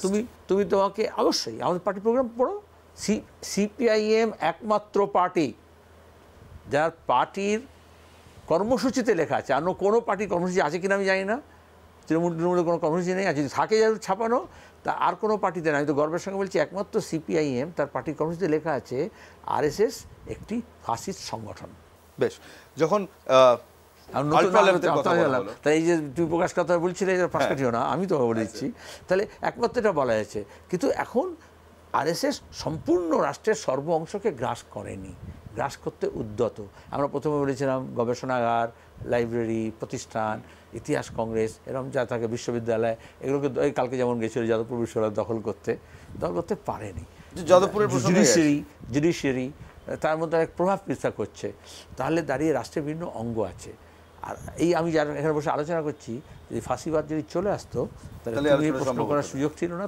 তুমি তুমি তোমাকে অবশ্যই আমাদের পার্টি প্রোগ্রাম পড়ো। সিপিআইএম একমাত্র পার্টি যার পার্টির কর্মসূচিতে লেখা আছে, আর কোনো পার্টির কর্মসূচি আছে কিনা আমি জানি না, তৃণমূলের কোনো কর্মসূচি নেই, আর যদি থাকে যার ছাপানো তা আর কোনো পার্টিতে না। আমি তো গর্বের সঙ্গে বলছি একমাত্র সিপিআইএম তার পার্টির কর্মসূচিতে লেখা আছে আরএসএস একটি ফাসিস্ট সংগঠন। বেশ, যখন তাই এই যে তুমি প্রকাশ কথা বলছিলে পাশ কাটিও না, আমি তো বলে দিচ্ছি, তাহলে একমাত্র এটা বলা যাচ্ছে। কিন্তু এখন আরএসএস সম্পূর্ণ রাষ্ট্রের সর্ব অংশকে গ্রাস করেনি, গ্রাস করতে উদ্যত। আমরা প্রথমে বলেছিলাম গবেষণাগার, লাইব্রেরি, প্রতিষ্ঠান, ইতিহাস কংগ্রেস, এরকম যা থাকে বিশ্ববিদ্যালয়, এগুলোকে কালকে যেমন গেছিল যাদবপুর বিশ্ববিদ্যালয় দখল করতে পারেনি। যাদবপুরের জুডিশিয়ারি তার মধ্যে এক প্রভাব বিস্তার করছে। তাহলে দাঁড়িয়ে রাষ্ট্রের বিভিন্ন অঙ্গ আছে। আর এই আমি যারা এখানে বসে আলোচনা করছি, যদি ফাঁসিবাদ যদি চলে আসতো তাহলে প্রশ্ন করার সুযোগ ছিল না।